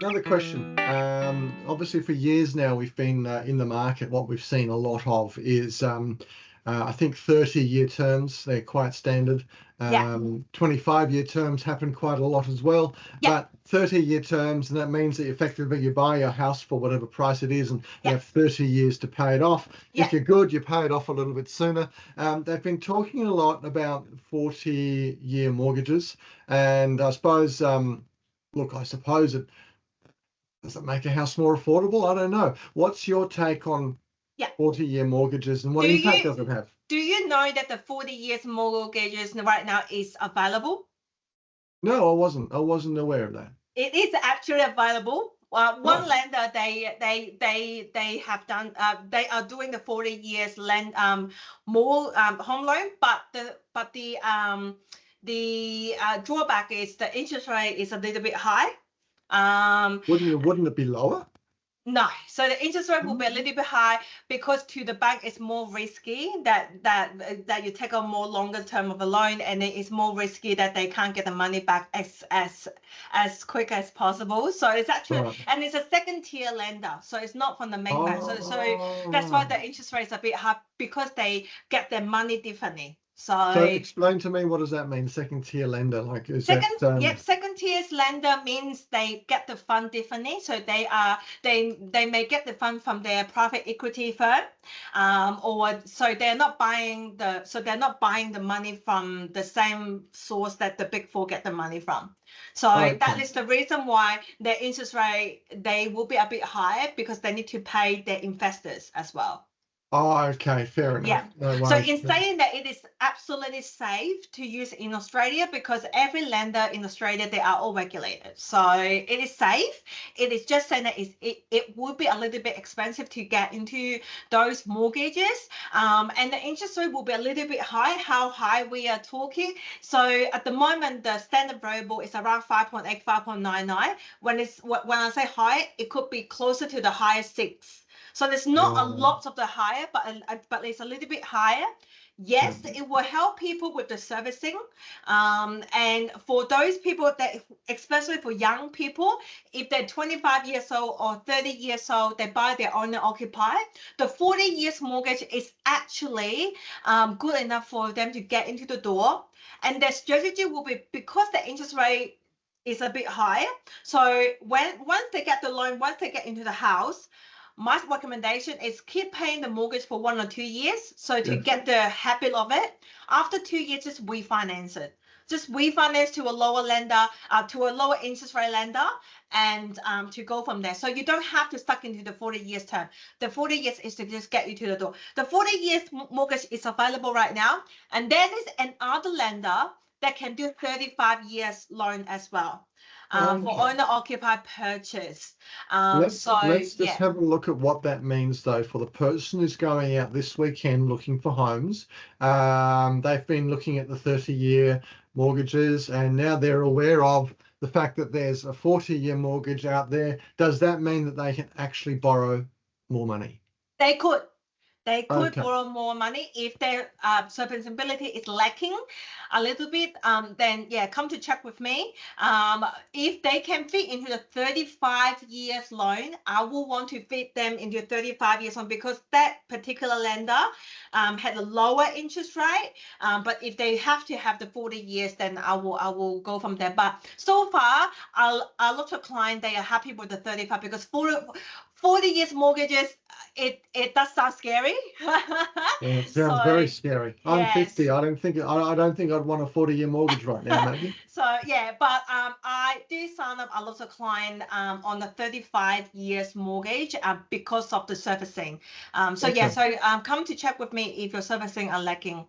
Another question. Obviously, for years now, we've been in the market. What we've seen a lot of is, I think, 30-year terms. They're quite standard. Yeah. 25-year terms happen quite a lot as well. Yeah. But 30-year terms, and that means that effectively you buy your house for whatever price it is, and you Yeah. have 30 years to pay it off. Yeah. If you're good, you pay it off a little bit sooner. They've been talking a lot about 40-year mortgages, and I suppose, look, I suppose it. Does it make a house more affordable? I don't know. What's your take on 40-year mortgages, and what impact does it have? Do you know that the 40 years mortgages right now is available? No, I wasn't aware of that. It is actually available. One lender they have done they are doing the 40 years home loan, but the drawback is the interest rate is a little bit high. Wouldn't it be lower? No, so the interest rate will be a little bit high because to the bank it's more risky that you take a more longer term of a loan, and it is more risky that they can't get the money back as quick as possible. So it's actually and it's a second tier lender, so it's not from the main bank. So that's why the interest rate is a bit high, because they get their mony differently. So explain to me, what does that mean? Second tier lender, like is second tier lender means they get the fund differently. So they may get the fund from their private equity firm, or so they're not buying the money from the same source that the Big Four get the money from. So that is the reason why their interest rate, they will be a bit higher, because they need to pay their investors as well. Oh, okay, fair enough. Yeah. No, so in saying that, it is absolutely safe to use in Australia, because every lender in Australia, they are all regulated. So it is safe. It is just saying that it would be a little bit expensive to get into those mortgages, and the interest rate will be a little bit high. How high we are talking? So at the moment, the standard variable is around 5.8, 5.99. When I say high, it could be closer to the higher 6. So there's not a lot of the higher, but it's a little bit higher. Yes, it will help people with the servicing. And for those people that, especially for young people, if they're 25 years old or 30 years old, they buy their owner occupied, the 40 years mortgage is actually good enough for them to get into the door. And their strategy will be, because the interest rate is a bit higher. So once they get the loan, once they get into the house, my recommendation is keep paying the mortgage for 1 or 2 years, so to get the habit of it. After 2 years, just refinance it. Just refinance to a lower lender, to a lower interest rate lender, and to go from there. So you don't have to stuck into the 40 years term. The 40 years is to just get you to the door. The 40 years mortgage is available right now, and there is another lender that can do 35 years loan as well. For owner-occupied purchase. Let's just have a look at what that means, though, for the person who's going out this weekend looking for homes. They've been looking at the 30-year mortgages, and now they're aware of the fact that there's a 40-year mortgage out there. Does that mean that they can actually borrow more money? They could. They could borrow more money if their serviceability is lacking a little bit. Then come to check with me. If they can fit into the 35 years loan, I will want to fit them into 35 years loan, because that particular lender had a lower interest rate. But if they have to have the 40 years, then I will go from there. But so far, a lot of clients, they are happy with the 35, because 40 years mortgages, it does sound scary. It sounds very scary. I'm 50. I don't think I'd want a 40-year mortgage right now, maybe. So but I do sign up a lot of clients on the 35 years mortgage because of the servicing. So come to check with me if your servicing are lacking.